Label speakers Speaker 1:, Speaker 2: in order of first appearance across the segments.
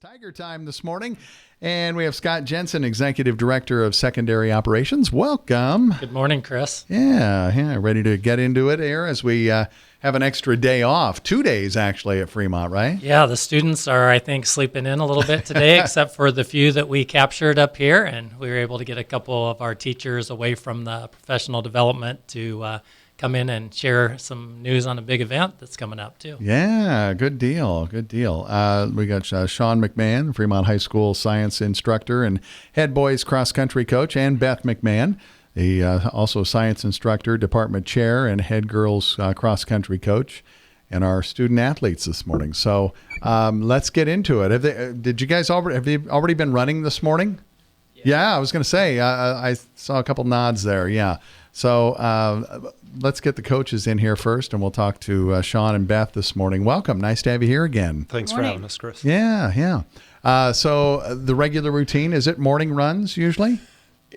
Speaker 1: Tiger Time this morning, and we have Scott Jensen, Executive Director of Secondary Operations. Welcome.
Speaker 2: Good morning, Chris.
Speaker 1: Yeah, ready to get into it here as we have an extra day off, 2 days actually at Fremont, right?
Speaker 2: Yeah, the students are, I think, sleeping in a little bit today, except for the few that we captured up here, and we were able to get a couple of our teachers away from the professional development to come in and share some news on a big event that's coming up too.
Speaker 1: Yeah, good deal. We got Sean McMahon, Fremont High School science instructor and head boys cross country coach, and Beth McMahon, the also science instructor, department chair, and head girls cross country coach, and our student athletes this morning. So let's get into it. Did you guys already been running this morning? Yeah, I was going to say I saw a couple nods there. Yeah. So let's get the coaches in here first, and we'll talk to Sean and Beth this morning. Welcome. Nice to have you here again.
Speaker 3: Thanks for having us, Chris.
Speaker 1: Yeah. So the regular routine, is it morning runs usually?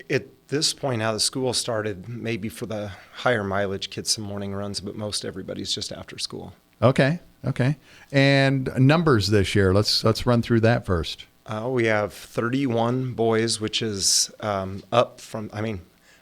Speaker 3: At this point, how the school started, maybe for the higher mileage kids, some morning runs, but most everybody's just after school.
Speaker 1: Okay. And numbers this year, let's run through that first.
Speaker 3: We have 31 boys, which is up from, I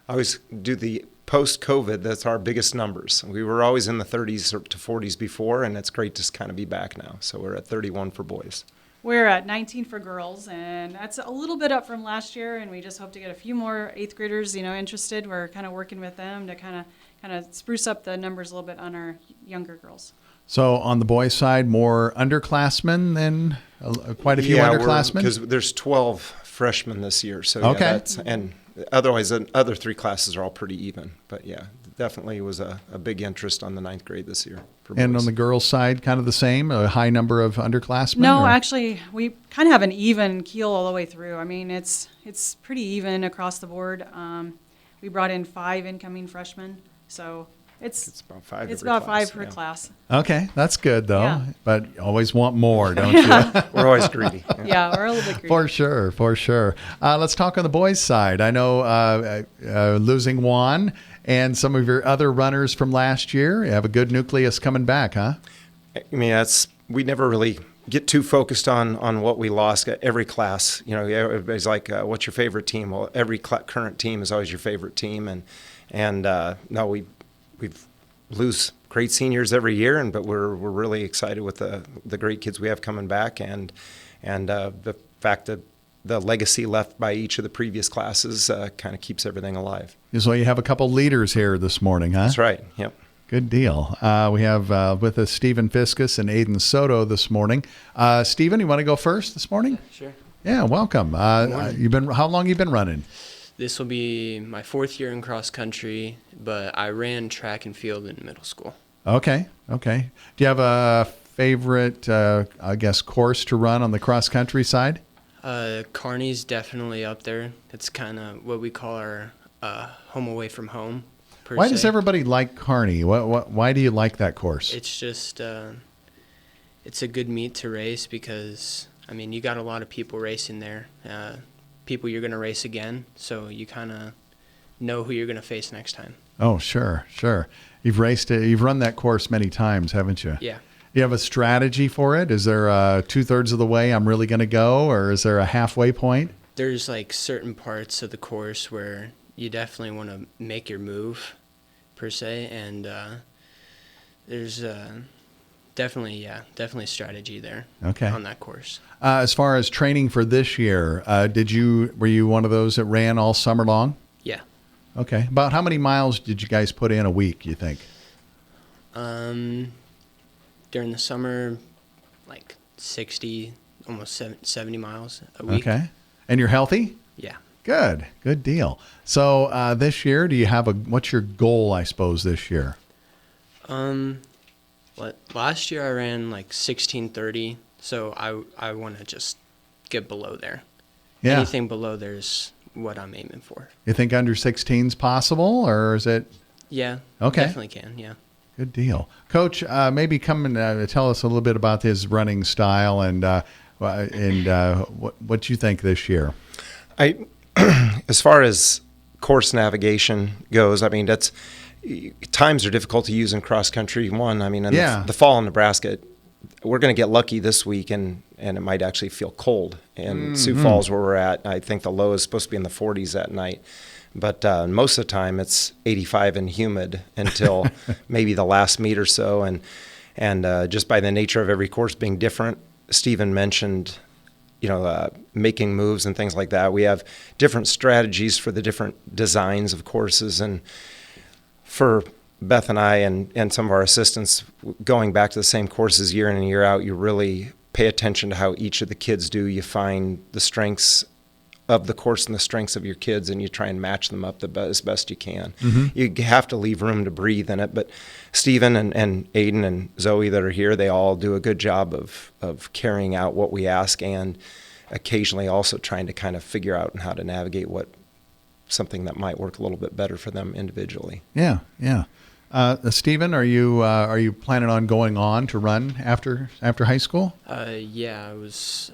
Speaker 3: always do the post-COVID, that's our biggest numbers. We were always in the 30s to 40s before, and it's great to kind of be back now. So we're at 31 for boys.
Speaker 4: We're at 19 for girls, and that's a little bit up from last year, and we just hope to get a few more 8th graders, interested. We're kind of working with them to kind of spruce up the numbers a little bit on our younger girls.
Speaker 1: So on the boys' side, more underclassmen than quite a few underclassmen?
Speaker 3: Because there's 12 freshmen this year. So
Speaker 1: okay.
Speaker 3: And otherwise, the other three classes are all pretty even. But yeah, definitely was a big interest on the 9th grade this year.
Speaker 1: And on the girls' side, kind of the same, a high number of underclassmen?
Speaker 4: No, actually, we kind of have an even keel all the way through. It's pretty even across the board. We brought in 5 incoming freshmen, so it's about 5. It's about 5 per class.
Speaker 1: Okay, that's good though. Yeah. But you always want more, don't
Speaker 3: you? We're always greedy.
Speaker 4: Yeah, we're a little bit greedy.
Speaker 1: For sure. Let's talk on the boys' side. I know losing Juan and some of your other runners from last year, you have a good nucleus coming back, huh?
Speaker 3: We never really get too focused on what we lost. Every class, everybody's like, "What's your favorite team?" Well, every current team is always your favorite team, and no, we lose great seniors every year, but we're really excited with the great kids we have coming back, and the fact that the legacy left by each of the previous classes kind of keeps everything alive.
Speaker 1: So you have a couple leaders here this morning, huh?
Speaker 3: That's right. Yep.
Speaker 1: Good deal. We have with us Stephen Fiskus and Aiden Soto this morning. Stephen, you want to go first this morning?
Speaker 5: Sure.
Speaker 1: Yeah, welcome. How long you been running?
Speaker 5: This will be my 4th year in cross country, but I ran track and field in middle school.
Speaker 1: Okay. Do you have a favorite, course to run on the cross country side?
Speaker 5: Kearney's definitely up there. It's kind of what we call our home away from home.
Speaker 1: Why does everybody like Kearney? Why do you like that course?
Speaker 5: It's just it's a good meet to race because, you got a lot of people racing there. People you're going to race again, so you kind of know who you're going to face next time. Oh, sure. You've run that course many times, haven't you? Yeah.
Speaker 1: Do you have a strategy for it? Is there 2/3 of the way I'm really going to go, or is there a halfway point?
Speaker 5: There's certain parts of the course where you definitely want to make your move, per se, and there's definitely strategy there.
Speaker 1: Okay.
Speaker 5: On that course.
Speaker 1: As far as training for this year, were you one of those that ran all summer long?
Speaker 5: Yeah.
Speaker 1: Okay. About how many miles did you guys put in a week, you think?
Speaker 5: During the summer, 60, almost 70 miles a week.
Speaker 1: Okay. And you're healthy?
Speaker 5: Yeah.
Speaker 1: Good deal. So this year, do you have what's your goal, I suppose, this year?
Speaker 5: Last year I ran 16:30, so I want to just get below there. Yeah. Anything below there is what I'm aiming for.
Speaker 1: You think under 16's possible, or is it?
Speaker 5: Yeah.
Speaker 1: Okay.
Speaker 5: Definitely can. Yeah.
Speaker 1: Good deal, Coach. Maybe come and tell us a little bit about his running style and what you think this year.
Speaker 3: As far as course navigation goes, times are difficult to use in cross country. The fall in Nebraska, we're going to get lucky this week, and it might actually feel cold. In Sioux Falls, where we're at, I think the low is supposed to be in the 40s at night. But most of the time, it's 85 and humid until maybe the last meet or so. And just by the nature of every course being different, Stephen mentioned, making moves and things like that. We have different strategies for the different designs of courses. And for Beth and I and some of our assistants, going back to the same courses year in and year out, you really pay attention to how each of the kids do. You find the strengths of the course and the strengths of your kids, and you try and match them up as best you can. You have to leave room to breathe in it, but Stephen and Aiden and Zoe that are here, they all do a good job of carrying out what we ask, and occasionally also trying to kind of figure out how to navigate something that might work a little bit better for them individually.
Speaker 1: Yeah. Stephen, are you planning on going on to run after high school?
Speaker 5: Yeah,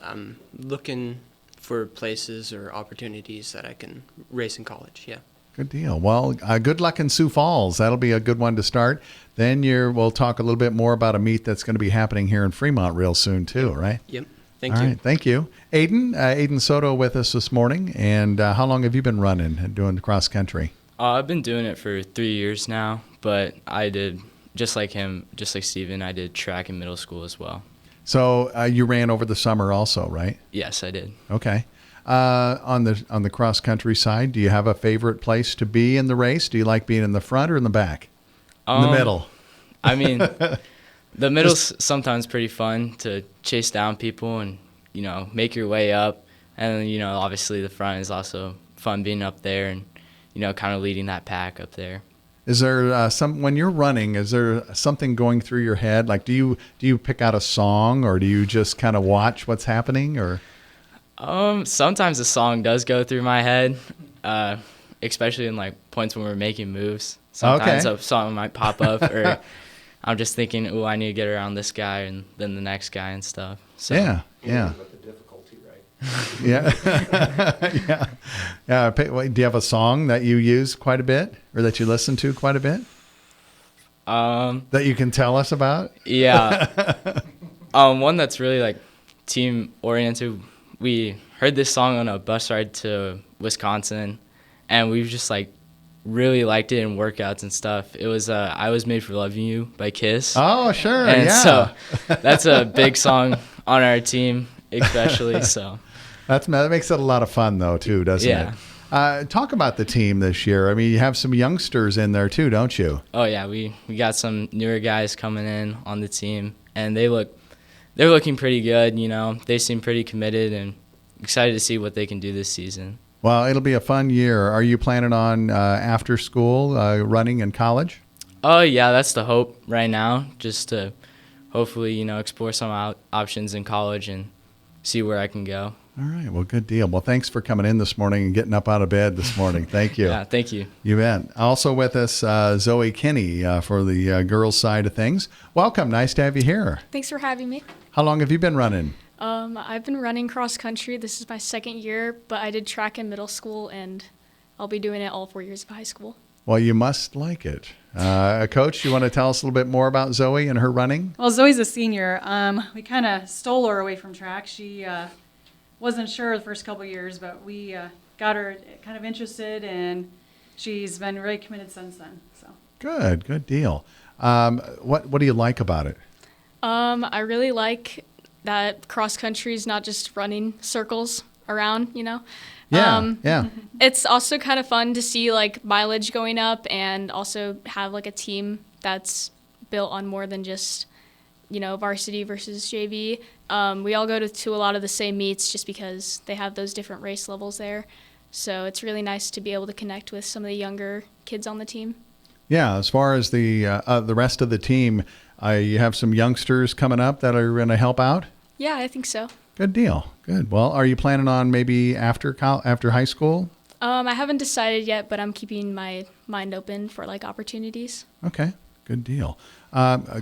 Speaker 5: I'm looking for places or opportunities that I can race in college. Yeah.
Speaker 1: Good deal. Well, good luck in Sioux Falls. That'll be a good one to start. Then we'll talk a little bit more about a meet that's going to be happening here in Fremont real soon too, right?
Speaker 5: Yep. Thank you.
Speaker 1: All right. Thank you. Aiden Soto with us this morning. And how long have you been running and doing cross country?
Speaker 6: I've been doing it for 3 years now, but I did, just like him, just like Steven, I did track in middle school as well.
Speaker 1: So you ran over the summer also, right?
Speaker 6: Yes, I did.
Speaker 1: Okay. On the cross country side, do you have a favorite place to be in the race? Do you like being in the front or in the back? In the middle?
Speaker 6: I mean, the middle's sometimes pretty fun to chase down people and, make your way up. And, obviously the front is also fun being up there and, kind of leading that pack up there.
Speaker 1: Is there when you're running, is there something going through your head? Like, do you pick out a song, or do you just kind of watch what's happening, or?
Speaker 6: Sometimes a song does go through my head, especially in like points when we're making moves. Sometimes a song might pop up, or I'm just thinking, "Oh, I need to get around this guy and then the next guy and stuff." So
Speaker 1: yeah.
Speaker 3: With the difficulty, right?
Speaker 1: Yeah. Do you have a song that you use quite a bit, or that you listen to quite a bit? That you can tell us about?
Speaker 6: Yeah. One that's really like team oriented. We heard this song on a bus ride to Wisconsin, and we've just like really liked it in workouts and stuff. It was "I Was Made for Loving You" by Kiss.
Speaker 1: Oh, sure.
Speaker 6: And
Speaker 1: yeah.
Speaker 6: so that's a big song on our team, especially. So
Speaker 1: that makes it a lot of fun, though, too, doesn't it? Talk about the team this year. I mean, you have some youngsters in there, too, don't you?
Speaker 6: Oh, yeah. We got some newer guys coming in on the team, and they're looking pretty good. They seem pretty committed and excited to see what they can do this season.
Speaker 1: Well, it'll be a fun year. Are you planning on after school running in college?
Speaker 6: Oh, yeah, that's the hope right now, just to hopefully, explore some options in college and see where I can go.
Speaker 1: All right. Well, good deal. Well, thanks for coming in this morning and getting up out of bed this morning. Thank you.
Speaker 6: Yeah, thank you.
Speaker 1: You bet. Also with us, Zoe Kinney for the girls' side of things. Welcome. Nice to have you here.
Speaker 7: Thanks for having me.
Speaker 1: How long have you been running?
Speaker 7: I've been running cross country. This is my second year, but I did track in middle school, and I'll be doing it all 4 years of high school.
Speaker 1: Well, you must like it. Coach, you want to tell us a little bit more about Zoe and her running?
Speaker 4: Well, Zoe's a senior. We kind of stole her away from track. She wasn't sure the first couple of years, but we got her kind of interested, and she's been really committed since then. So
Speaker 1: good deal. What do you like about it?
Speaker 7: I really like that cross country is not just running circles around,
Speaker 1: Yeah.
Speaker 7: It's also kind of fun to see like mileage going up, and also have like a team that's built on more than just, varsity versus JV. We all go to a lot of the same meets just because they have those different race levels there. So it's really nice to be able to connect with some of the younger kids on the team.
Speaker 1: Yeah, as far as the rest of the team, you have some youngsters coming up that are going to help out?
Speaker 7: Yeah, I think so.
Speaker 1: Good deal. Good. Well, are you planning on maybe after high school?
Speaker 7: I haven't decided yet, but I'm keeping my mind open for like opportunities.
Speaker 1: Okay. Good deal.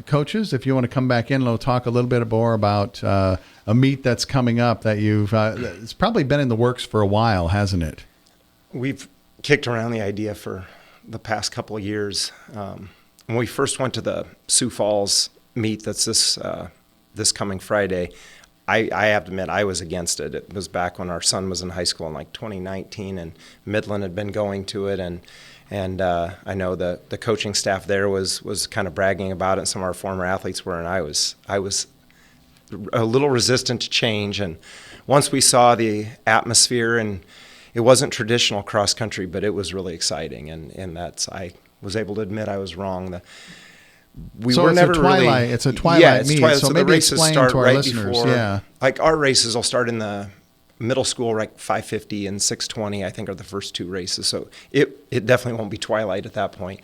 Speaker 1: Coaches, if you want to come back in, we'll talk a little bit more about a meet that's coming up that it's probably been in the works for a while, hasn't it?
Speaker 3: We've kicked around the idea for the past couple of years. When we first went to the Sioux Falls meet that's this coming Friday, I have to admit I was against it. It was back when our son was in high school in like 2019, and Midland had been going to it, and I know the coaching staff there was kind of bragging about it, and some of our former athletes were, and I was a little resistant to change. And once we saw the atmosphere, and it wasn't traditional cross country, but it was really exciting, and I was able to admit I was wrong.
Speaker 1: It's a twilight meet.
Speaker 3: Twilight.
Speaker 1: So
Speaker 3: the
Speaker 1: maybe
Speaker 3: races
Speaker 1: explain
Speaker 3: start
Speaker 1: to our
Speaker 3: right
Speaker 1: listeners.
Speaker 3: before.
Speaker 1: Yeah.
Speaker 3: Like our races will start in the middle school, like 5:50 and 6:20. I think are the first two races. So it definitely won't be twilight at that point.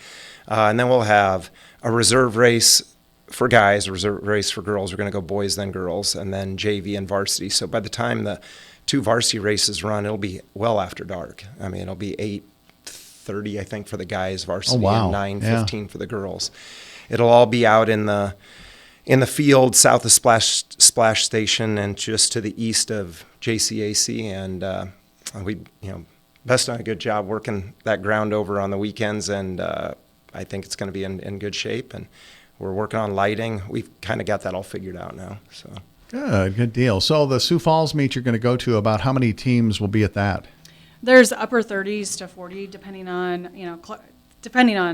Speaker 3: And then we'll have a reserve race for guys, a reserve race for girls. We're going to go boys, then girls, and then JV and varsity. So by the time the two varsity races run, it'll be well after dark. I mean, it'll be 8:30, I think, for the guys, varsity, and 9:15 for the girls. It'll all be out in the field south of Splash Station and just to the east of JCAC. And Beth's done a good job working that ground over on the weekends, and I think it's going to be in good shape. And we're working on lighting. We've kind of got that all figured out now. So
Speaker 1: good deal. So the Sioux Falls meet you're going to go to, about how many teams will be at that?
Speaker 4: There's upper 30s to 40, depending on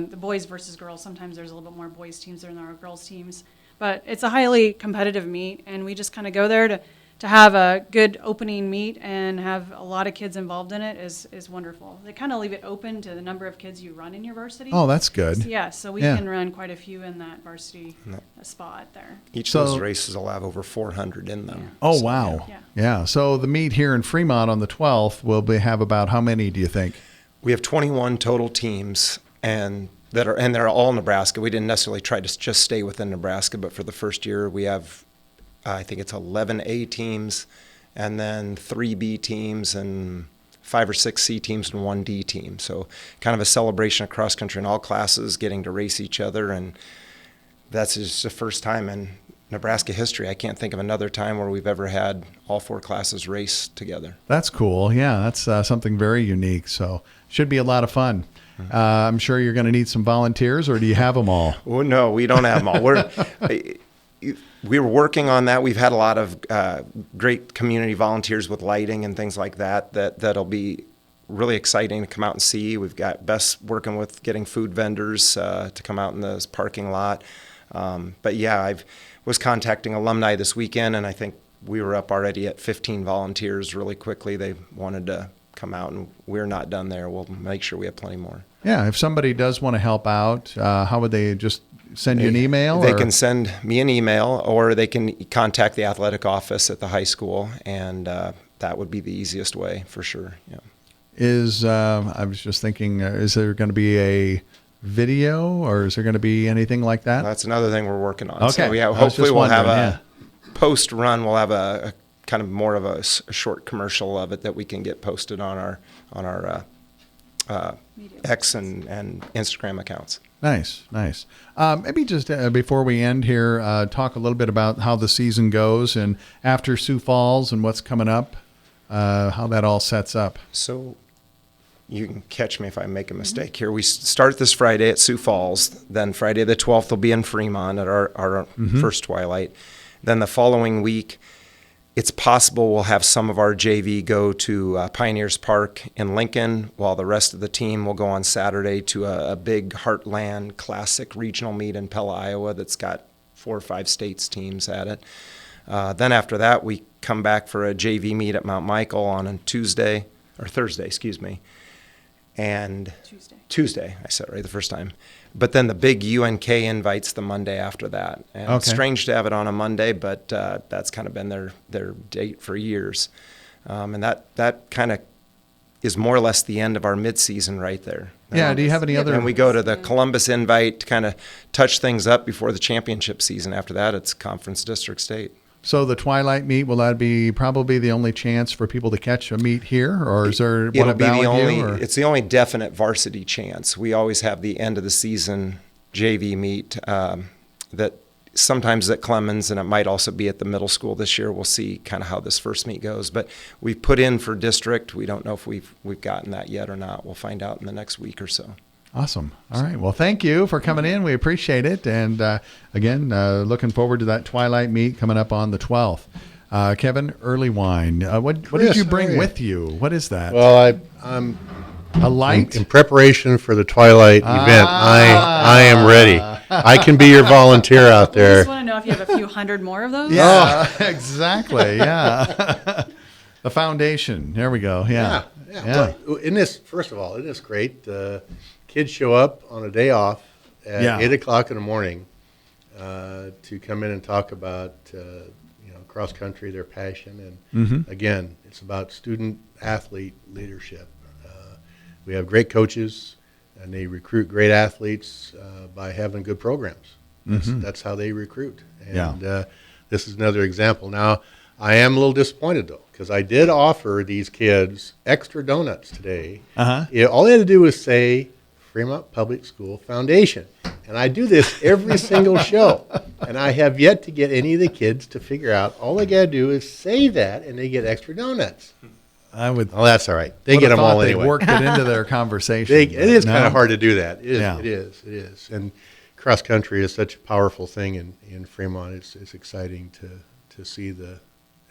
Speaker 4: the boys versus girls. Sometimes there's a little bit more boys teams than there are girls teams. But it's a highly competitive meet, and we just kind of go there to have a good opening meet and have a lot of kids involved in it is wonderful. They kind of leave it open to the number of kids you run in your varsity.
Speaker 1: Oh, that's good.
Speaker 4: Yeah, so we can run quite a few in that varsity spot there.
Speaker 3: Each of those races will have over 400 in them.
Speaker 4: Yeah.
Speaker 1: Oh, wow. Yeah. So the meet here in Fremont on the 12th will have about how many, do you think?
Speaker 3: We have 21 total teams, and they're all Nebraska. We didn't necessarily try to just stay within Nebraska, but for the first year we have, I think it's 11 A teams, and then 3 B teams, and 5 or 6 C teams, and 1 D team. So kind of a celebration of cross country in all classes, getting to race each other, and that's just the first time in Nebraska history. I can't think of another time where we've ever had all 4 classes race together.
Speaker 1: That's cool. Yeah, that's something very unique. So should be a lot of fun. I'm sure you're going to need some volunteers, or do you have them all?
Speaker 3: Oh, no, we don't have them all. We were working on that. We've had a lot of great community volunteers with lighting and things like that'll be really exciting to come out and see. We've got Bess working with getting food vendors to come out in this parking lot. But yeah, I was contacting alumni this weekend, and I think we were up already at 15 volunteers really quickly. They wanted to come out, and we're not done there. We'll make sure we have plenty more.
Speaker 1: Yeah, if somebody does want to help out, how would they just send you an email?
Speaker 3: They can send me an email, or they can contact the athletic office at the high school, and that would be the easiest way for sure. Yeah.
Speaker 1: I was just thinking, is there going to be a video, or is there going to be anything like that?
Speaker 3: That's another thing we're working on.
Speaker 1: Okay.
Speaker 3: So hopefully we'll have a post-run. We'll have a kind of more of a short commercial of it that we can get posted on our X and Instagram accounts.
Speaker 1: Nice. Maybe just before we end here, talk a little bit about how the season goes, and after Sioux Falls and what's coming up, how that all sets up.
Speaker 3: So you can catch me if I make a mistake here. We start this Friday at Sioux Falls. Then Friday the 12th will be in Fremont at our first twilight. Then the following week, it's possible we'll have some of our JV go to Pioneers Park in Lincoln, while the rest of the team will go on Saturday to a big Heartland Classic regional meet in Pella, Iowa that's got 4 or 5 states teams at it. Then after that, we come back for a JV meet at Mount Michael on a Thursday, and Tuesday, I said it right the first time. But then the big UNK invites the Monday after that. And It's strange to have it on a Monday, but that's kind of been their date for years. And that kind of is more or less the end of our midseason right there.
Speaker 1: Yeah, do you have any other?
Speaker 3: And we go to the Columbus invite to kind of touch things up before the championship season. After that, it's conference district state.
Speaker 1: So the twilight meet, will that be probably the only chance for people to catch a meet here, or is there one at Valley View?
Speaker 3: It's the only definite varsity chance. We always have the end of the season JV meet that sometimes at Clemens, and it might also be at the middle school this year. We'll see kind of how this first meet goes. But we've put in for district. We don't know if we've gotten that yet or not. We'll find out in the next week or so.
Speaker 1: Awesome. All right. Well, thank you for coming in. We appreciate it. And again, looking forward to that Twilight meet coming up on the 12th. Kevin, early wine. What did you bring with you? What is that?
Speaker 8: Well, I'm
Speaker 1: a light?
Speaker 8: in preparation for the Twilight event. I am ready. I can be your volunteer out
Speaker 4: I
Speaker 8: there.
Speaker 4: just want to know if you have a few hundred more of those.
Speaker 1: Yeah, exactly. Yeah. The foundation. There we go. Yeah.
Speaker 8: Well, first of all, isn't this great? Kids show up on a day off at 8 o'clock in the morning to come in and talk about cross country, their passion, and again, it's about student athlete leadership. We have great coaches, and they recruit great athletes by having good programs. That's how they recruit. And this is another example. Now, I am a little disappointed though, because I did offer these kids extra donuts today. All they had to do was say Fremont Public School Foundation. And I do this every single show. And I have yet to get any of the kids to figure out, all they got to do is say that, and they get extra donuts.
Speaker 1: I would.
Speaker 8: Oh, that's all right. They get them all anyway.
Speaker 1: They worked it into their conversation.
Speaker 8: It is kind of hard to do that. It
Speaker 1: Yeah.
Speaker 8: is. And cross country is such a powerful thing in Fremont. It's exciting to see the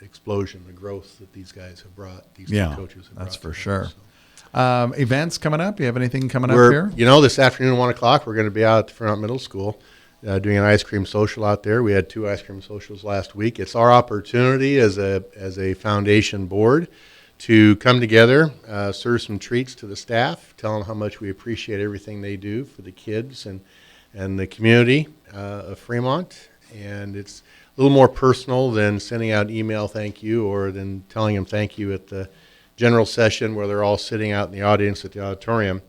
Speaker 8: explosion, the growth that these guys have brought, these two coaches have brought.
Speaker 1: That's for
Speaker 8: to them,
Speaker 1: sure.
Speaker 8: so.
Speaker 1: Events coming up? You have anything coming up here?
Speaker 8: This afternoon at 1 o'clock, we're going to be out at the Fremont Middle School doing an ice cream social out there. We had 2 ice cream socials last week. It's our opportunity as a foundation board to come together, serve some treats to the staff, tell them how much we appreciate everything they do for the kids and the community of Fremont. And it's a little more personal than sending out email thank you or than telling them thank you at the general session where they're all sitting out in the audience at the auditorium.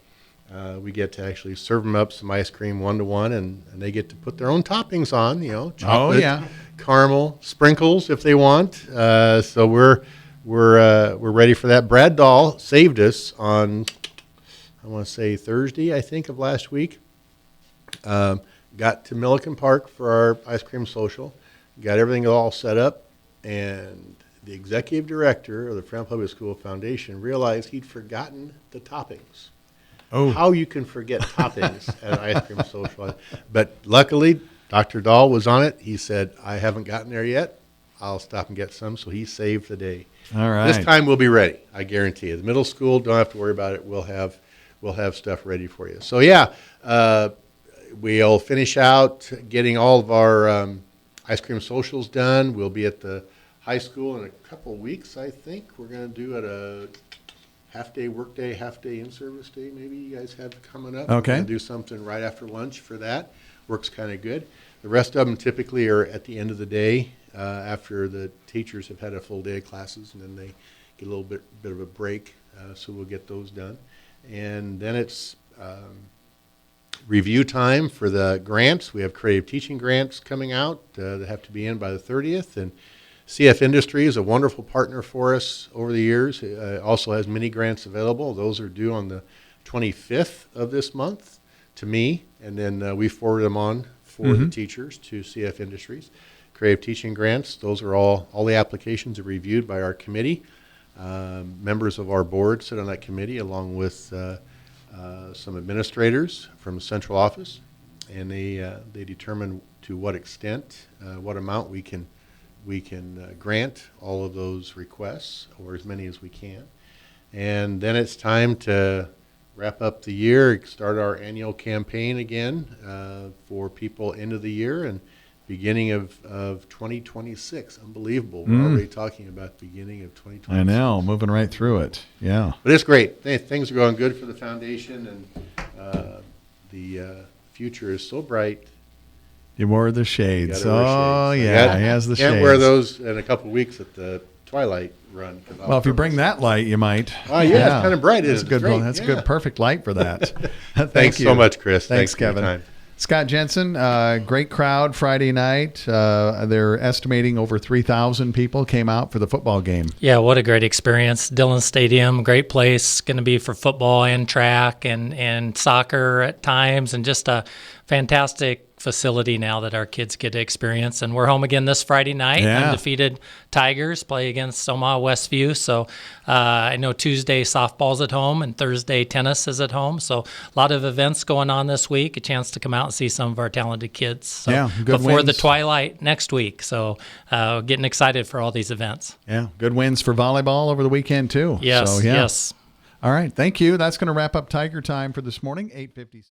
Speaker 8: We get to actually serve them up some ice cream 1-to-1, and they get to put their own toppings on, chocolate, caramel, sprinkles if they want. So we're ready for that. Brad Dahl saved us on, I want to say Thursday, I think, of last week. Got to Milliken Park for our ice cream social, got everything all set up, and the executive director of the Fremont Public School Foundation realized he'd forgotten the toppings. Oh. How you can forget toppings at an ice cream social. But luckily, Dr. Dahl was on it. He said, I haven't gotten there yet. I'll stop and get some. So he saved the day.
Speaker 1: All right.
Speaker 8: This time we'll be ready, I guarantee you. The middle school, don't have to worry about it. We'll have stuff ready for you. So we'll finish out getting all of our ice cream socials done. We'll be at the high school in a couple of weeks, I think. We're going to do it a half-day workday, half-day in-service day maybe you guys have coming up.
Speaker 1: Okay.
Speaker 8: We're going to do something right after lunch for that. Works kind of good. The rest of them typically are at the end of the day after the teachers have had a full day of classes, and then they get a little bit of a break, so we'll get those done. And then it's review time for the grants. We have creative teaching grants coming out that have to be in by the 30th, and CF Industry is a wonderful partner for us over the years. It also has many grants available. Those are due on the 25th of this month to me, and then we forward them on for the teachers to CF Industries. Creative teaching grants, those are all the applications are reviewed by our committee. Members of our board sit on that committee along with some administrators from the central office, and they determine to what extent, what amount we can grant all of those requests, or as many as we can. And then it's time to wrap up the year, start our annual campaign again for people end of the year and beginning of 2026. Unbelievable. We're already talking about the beginning of 2026.
Speaker 1: I know, moving right through it. Yeah.
Speaker 8: But it's great. Things are going good for the foundation, and the future is so bright.
Speaker 1: You wore the shades.
Speaker 8: You gotta wear shades.
Speaker 1: Yeah, he has the shades.
Speaker 8: Can't wear those in a couple of weeks at the Twilight run.
Speaker 1: Well, if you bring that light, you might.
Speaker 8: Oh, yeah, it's kind of bright,
Speaker 1: That's
Speaker 8: isn't it?
Speaker 1: good.
Speaker 8: Great.
Speaker 1: That's a good, perfect light for that.
Speaker 8: Thanks so much, Chris.
Speaker 1: Thanks,
Speaker 8: for your
Speaker 1: Kevin.
Speaker 8: time.
Speaker 1: Scott Jensen, great crowd Friday night. They're estimating over 3,000 people came out for the football game.
Speaker 2: Yeah, what a great experience. Dillon Stadium, great place, going to be for football and track and soccer at times, and just a fantastic facility now that our kids get to experience. And we're home again this Friday night.
Speaker 1: Yeah.
Speaker 2: Undefeated Tigers play against Omaha Westview. So I know Tuesday softball's at home and Thursday tennis is at home. So a lot of events going on this week, a chance to come out and see some of our talented kids. So
Speaker 1: Yeah, good
Speaker 2: before the
Speaker 1: wins.
Speaker 2: twilight next week. So getting excited for all these events.
Speaker 1: Yeah, good wins for volleyball over the weekend too.
Speaker 2: Yes,
Speaker 1: So, yeah.
Speaker 2: yes.
Speaker 1: All right, thank you. That's going to wrap up Tiger Time for this morning, 8:50.